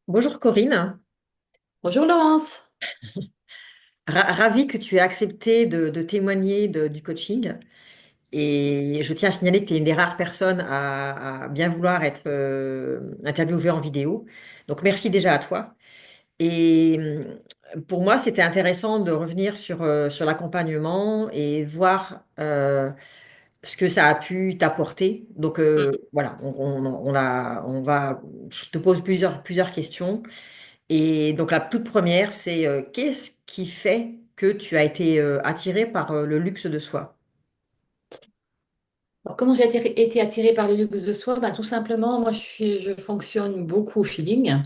Bonjour Corinne, Bonjour Laurence. Ravie que tu aies accepté de témoigner du coaching. Et je tiens à signaler que tu es une des rares personnes à bien vouloir être interviewée en vidéo. Donc merci déjà à toi. Et pour moi, c'était intéressant de revenir sur l'accompagnement et voir ce que ça a pu t'apporter. Donc voilà, je te pose plusieurs questions. Et donc la toute première, c'est qu'est-ce qui fait que tu as été attiré par le luxe de soi? Alors, comment j'ai été attirée par le luxe de soi? Tout simplement, moi je fonctionne beaucoup au feeling.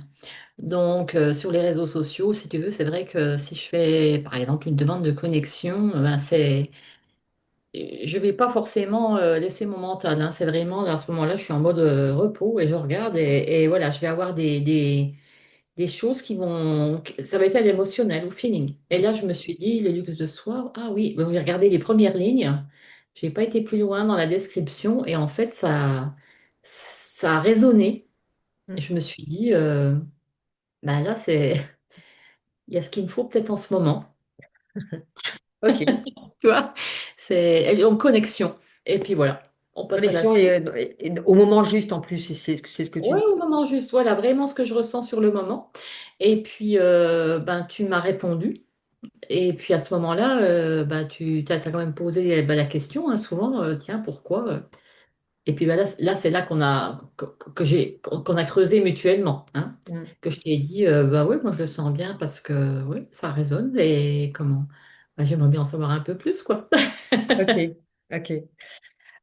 Donc sur les réseaux sociaux, si tu veux, c'est vrai que si je fais par exemple une demande de connexion, je vais pas forcément laisser mon mental, hein. C'est vraiment à ce moment-là, je suis en mode repos et je regarde et voilà, je vais avoir des choses qui vont, ça va être à l'émotionnel, au feeling. Et là, je me suis dit, le luxe de soi, ah oui, bon, j'ai regardé les premières lignes, j'ai pas été plus loin dans la description, et en fait, ça a résonné. Et Hmm. je me suis dit, là, il y a ce qu'il me faut peut-être en ce moment, Ok. tu vois, c'est en connexion. Et puis voilà, on passe à la Connexion suite. et au moment juste en plus, c'est ce que tu Ouais, dis. au moment juste, voilà, vraiment ce que je ressens sur le moment. Et puis, tu m'as répondu. Et puis à ce moment-là, tu as quand même posé la question, hein, souvent, tiens, pourquoi? Et puis là, c'est là qu'on a creusé mutuellement, hein, Hmm. que je t'ai dit, oui, moi je le sens bien parce que oui, ça résonne et comment? J'aimerais bien en savoir un peu plus, quoi. Ok, ok.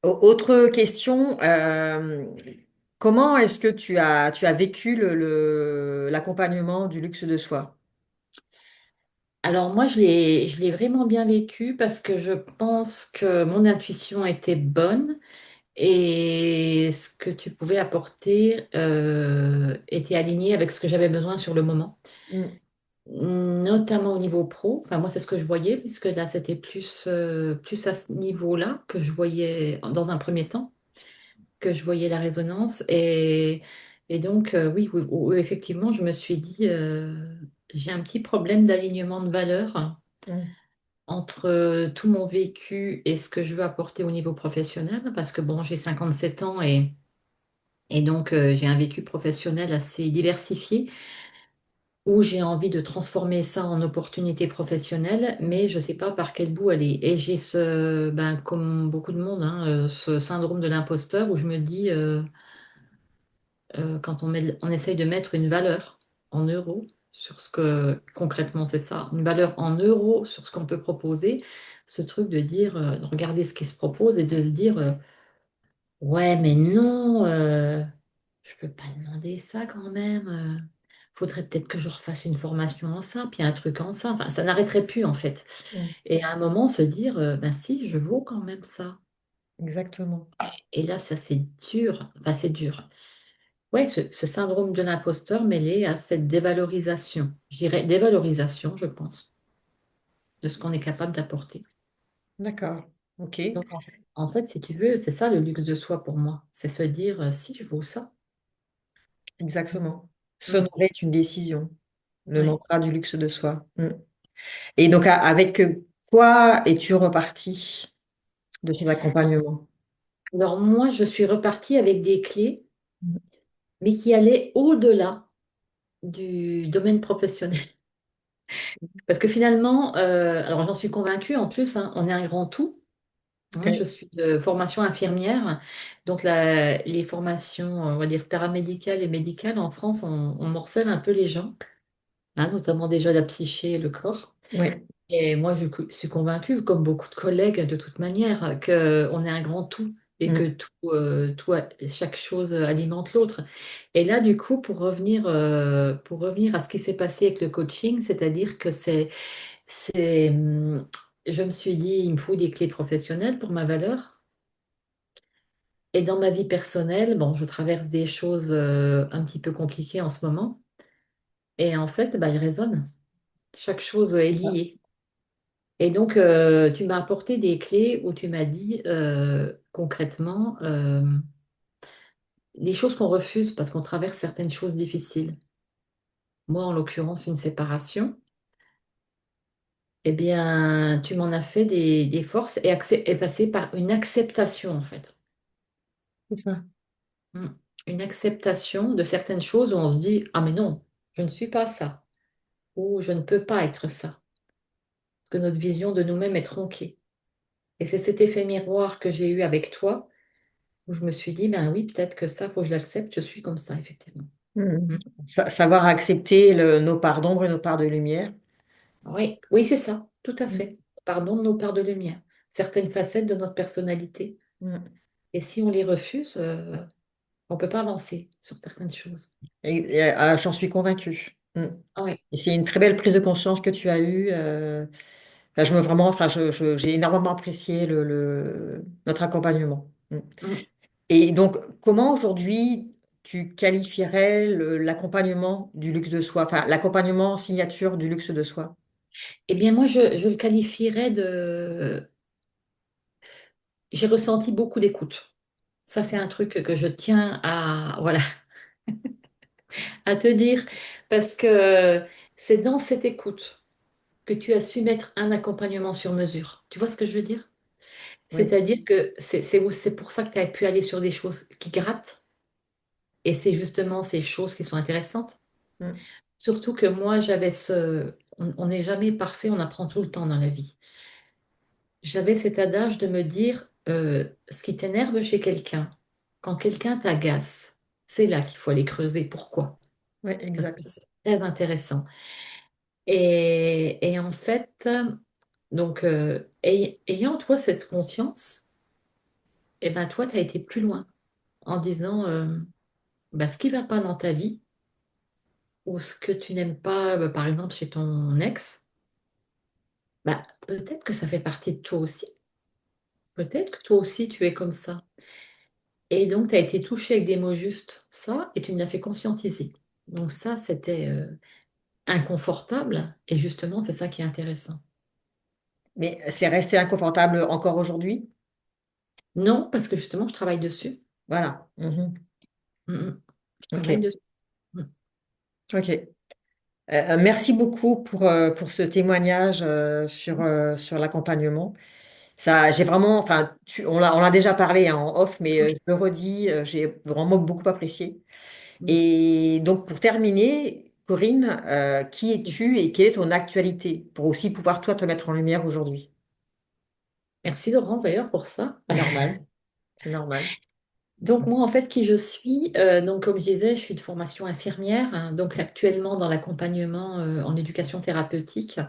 Autre question, comment est-ce que tu as vécu l'accompagnement du luxe de soi? Alors moi, je l'ai vraiment bien vécu parce que je pense que mon intuition était bonne et ce que tu pouvais apporter était aligné avec ce que j'avais besoin sur le moment. Hmm. Notamment au niveau pro. Enfin, moi, c'est ce que je voyais, puisque là, c'était plus à ce niveau-là que je voyais, dans un premier temps, que je voyais la résonance. Et donc, oui, oui, oui, effectivement, je me suis dit, j'ai un petit problème d'alignement de valeurs Hmm. entre tout mon vécu et ce que je veux apporter au niveau professionnel, parce que bon, j'ai 57 ans et donc j'ai un vécu professionnel assez diversifié où j'ai envie de transformer ça en opportunité professionnelle, mais je ne sais pas par quel bout aller. Et j'ai comme beaucoup de monde, hein, ce syndrome de l'imposteur où je me dis, quand on essaye de mettre une valeur en euros sur ce que, concrètement c'est ça, une valeur en euros sur ce qu'on peut proposer, ce truc de dire, de regarder ce qui se propose et de se dire, ouais, mais non, je peux pas demander ça quand même. Faudrait peut-être que je refasse une formation en ça, puis un truc en ça. Enfin, ça n'arrêterait plus en fait. Hmm. Et à un moment, se dire, ben si, je vaux quand même ça. Exactement. Et là, ça c'est dur. Enfin, c'est dur. Ouais, ce syndrome de l'imposteur mêlé à cette dévalorisation. Je dirais dévalorisation, je pense, de ce qu'on est capable d'apporter. D'accord. Ok. Donc, en fait, si tu veux, c'est ça le luxe de soi pour moi. C'est se dire, si, je vaux ça. Exactement. Mm. S'honorer est une décision. Le Ouais. mantra du luxe de soi. Hmm. Et donc, avec quoi es-tu reparti de cet accompagnement? Alors moi, je suis repartie avec des clés, mais qui allaient au-delà du domaine professionnel. Parce que finalement, alors j'en suis convaincue en plus, hein, on est un grand tout, hein. Je Ok. suis de formation infirmière, donc les formations, on va dire paramédicales et médicales en France, on morcelle un peu les gens, hein, notamment déjà la psyché et le corps. Oui. Et moi, je suis convaincue, comme beaucoup de collègues de toute manière, qu'on est un grand tout et Hmm. que chaque chose alimente l'autre. Et là, du coup, pour revenir à ce qui s'est passé avec le coaching, c'est-à-dire que je me suis dit, il me faut des clés professionnelles pour ma valeur. Et dans ma vie personnelle, bon, je traverse des choses un petit peu compliquées en ce moment. Et en fait, ils résonnent. Chaque chose est liée. Et donc, tu m'as apporté des clés où tu m'as dit concrètement les choses qu'on refuse parce qu'on traverse certaines choses difficiles. moi en l'occurrence une séparation, eh bien, tu m'en as fait des forces et passé par une acceptation en fait. C'est ça. Mm. Une acceptation de certaines choses où on se dit, ah mais non, je ne suis pas ça, ou je ne peux pas être ça, parce que notre vision de nous-mêmes est tronquée. Et c'est cet effet miroir que j'ai eu avec toi, où je me suis dit, ben oui, peut-être que ça, faut que je l'accepte, je suis comme ça, effectivement. Mm. Mhm. Savoir accepter nos parts d'ombre et nos parts de lumière. Oui, oui, c'est ça, tout à Mhm. fait. Pardon de nos parts de lumière, certaines facettes de notre personnalité. Mhm. Et si on les refuse, on ne peut pas avancer sur certaines choses. J'en suis convaincue. Mhm. Oui, Et c'est une très belle prise de conscience que tu as eue. Enfin, j'ai énormément apprécié notre accompagnement. Mhm. Et donc, comment aujourd'hui tu qualifierais l'accompagnement du luxe de soi, enfin l'accompagnement signature du luxe de soi? eh bien, moi, je le qualifierais de... J'ai ressenti beaucoup d'écoute. Ça, c'est un truc que je tiens à, voilà, à te dire, parce que c'est dans cette écoute que tu as su mettre un accompagnement sur mesure. Tu vois ce que je veux dire? Oui. C'est-à-dire que c'est pour ça que tu as pu aller sur des choses qui grattent, et c'est justement ces choses qui sont intéressantes. Mhm. Surtout que moi, j'avais ce... On n'est jamais parfait, on apprend tout le temps dans la vie. J'avais cet adage de me dire, ce qui t'énerve chez quelqu'un, quand quelqu'un t'agace, c'est là qu'il faut aller creuser. Pourquoi? Oui, Parce que exact. c'est très intéressant. Et en fait, donc, ayant toi cette conscience, et ben toi, tu as été plus loin en disant, bah, ce qui ne va pas dans ta vie, ou ce que tu n'aimes pas, par exemple, chez ton ex, bah, peut-être que ça fait partie de toi aussi. Peut-être que toi aussi, tu es comme ça. Et donc, tu as été touché avec des mots justes, ça, et tu me l'as fait conscientiser. Donc ça, c'était inconfortable, et justement, c'est ça qui est intéressant. Mais c'est resté inconfortable encore aujourd'hui? Non, parce que justement, je travaille dessus. Voilà. Mhm. Mm, mm. Je travaille OK. dessus. Mm. OK. Merci beaucoup pour ce témoignage sur l'accompagnement. Ça, j'ai vraiment, enfin, on l'a déjà parlé hein, en off, mais Oui. je le redis, j'ai vraiment beaucoup apprécié. Mm. Et donc, pour terminer, Corinne, qui es-tu et quelle est ton actualité pour aussi pouvoir toi te mettre en lumière aujourd'hui? Merci Laurence d'ailleurs pour ça. C'est normal, c'est normal. Donc moi en fait qui je suis, donc comme je disais, je suis de formation infirmière, hein, donc actuellement dans l'accompagnement en éducation thérapeutique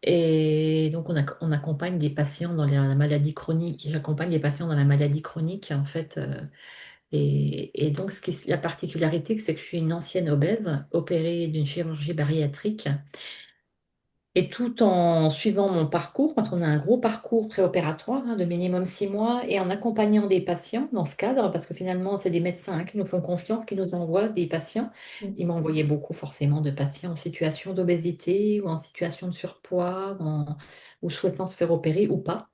et donc on accompagne des patients dans la maladie chronique. J'accompagne des patients dans la maladie chronique en fait et donc la particularité c'est que je suis une ancienne obèse opérée d'une chirurgie bariatrique. Et tout en suivant mon parcours, parce qu'on a un gros parcours préopératoire de minimum 6 mois, et en accompagnant des patients dans ce cadre, parce que finalement, c'est des médecins qui nous font confiance, qui nous envoient des patients. Ils m'envoyaient beaucoup forcément de patients en situation d'obésité ou en situation de surpoids ou souhaitant se faire opérer ou pas.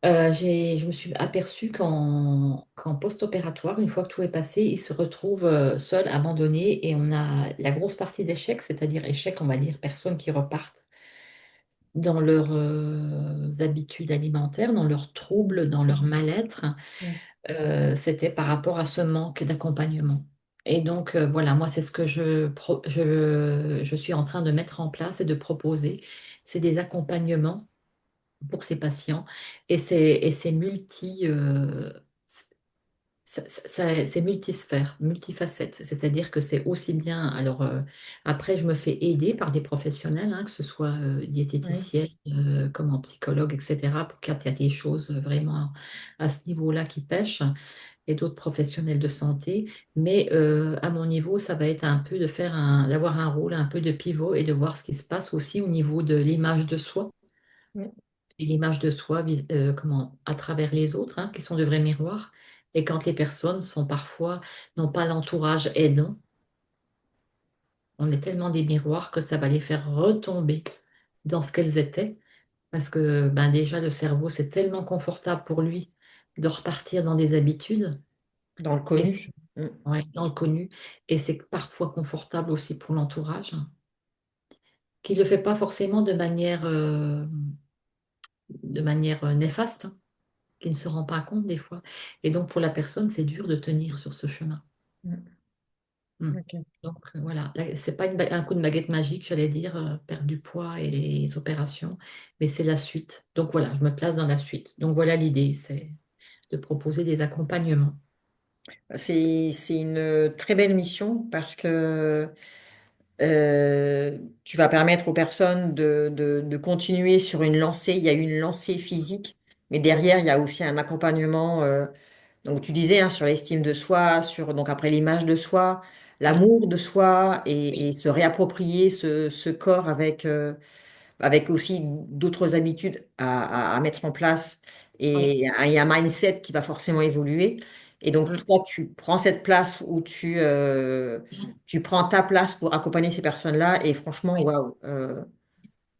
Je me suis aperçue qu'en post-opératoire, une fois que tout est passé, ils se retrouvent seuls, abandonnés, et on a la grosse partie d'échecs, c'est-à-dire échecs, on va dire, personnes qui repartent dans leurs habitudes alimentaires, dans leurs troubles, dans leur mal-être, c'était par rapport à ce manque d'accompagnement. Et donc, voilà, moi, c'est ce que je suis en train de mettre en place et de proposer. C'est des accompagnements pour ces patients. Et c'est c'est multisphère, multifacette. C'est-à-dire que c'est aussi bien. Alors, après, je me fais aider par des professionnels, hein, que ce soit Oui, diététicienne, comme en psychologue, etc., pour qu'il y a des choses vraiment à ce niveau-là qui pêchent, et d'autres professionnels de santé. Mais à mon niveau, ça va être un peu d'avoir un rôle un peu de pivot et de voir ce qui se passe aussi au niveau de l'image de soi. oui, Et l'image de soi comment, à travers les autres, hein, qui sont de vrais miroirs. Et quand les personnes sont parfois, n'ont pas l'entourage aidant, on est tellement des miroirs que ça va les faire retomber dans ce qu'elles étaient. Parce que ben déjà, le cerveau, c'est tellement confortable pour lui de repartir dans des habitudes. dans le Et connu. Mm. ouais, dans le connu. Et c'est parfois confortable aussi pour l'entourage, hein, qui ne le fait pas forcément de manière néfaste, hein, qui ne se rend pas compte des fois. Et donc pour la personne, c'est dur de tenir sur ce chemin. Mm. Mm. Ok. Donc voilà, là, c'est pas un coup de baguette magique, j'allais dire, perdre du poids et les opérations, mais c'est la suite. Donc voilà, je me place dans la suite. Donc voilà l'idée, c'est de proposer des accompagnements. C'est une très belle mission parce que tu vas permettre aux personnes de continuer sur une lancée. Il y a une lancée physique, mais derrière, il y a aussi un accompagnement. Donc, tu disais hein, sur l'estime de soi, sur donc après l'image de soi, Ouais, l'amour de soi oui, et se réapproprier ce corps avec aussi d'autres habitudes à mettre en place oui. et un mindset qui va forcément évoluer. Et donc, Mm. toi, tu prends cette place où Mm. tu prends ta place pour accompagner ces personnes-là. Et franchement, Oui, waouh,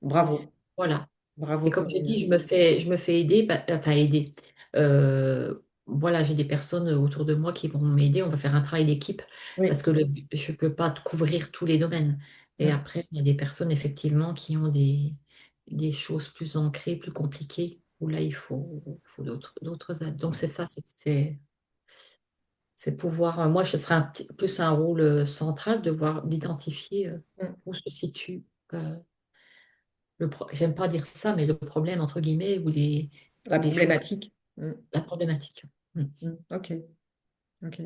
bravo, voilà. bravo Et comme j'ai dit, Corinne. je me fais aider, pas aider. Euh, voilà, j'ai des personnes autour de moi qui vont m'aider. On va faire un travail d'équipe Oui. parce que je ne peux pas couvrir tous les domaines. Et Mm, après, il y a des personnes effectivement qui ont des choses plus ancrées, plus compliquées, où là, il faut d'autres aides. Donc c'est ça, c'est pouvoir. Moi, ce serait plus un rôle central de voir, d'identifier mm. où se situe. euh, J'aime pas dire ça, mais le problème, entre guillemets, La ou les choses, problématique. Mm, la problématique. Mm. ok, ok.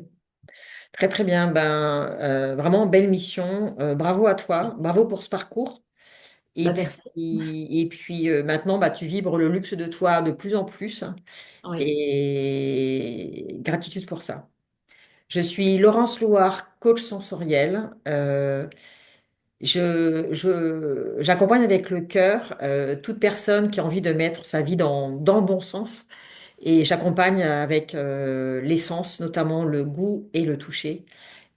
Très, très bien. Ben, vraiment belle mission. Bravo à toi. Bravo pour ce parcours. Bah, merci. Maintenant, bah, tu vibres le luxe de toi de plus en plus Oui, et gratitude pour ça. Je suis Laurence Louard, coach sensoriel. J'accompagne avec le cœur toute personne qui a envie de mettre sa vie dans le bon sens et j'accompagne avec l'essence, notamment le goût et le toucher.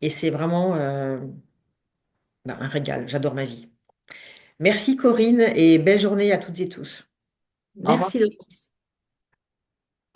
Et c'est vraiment bah, un régal. J'adore ma vie. Merci Corinne et belle journée à toutes et tous. Au revoir. merci Laurence.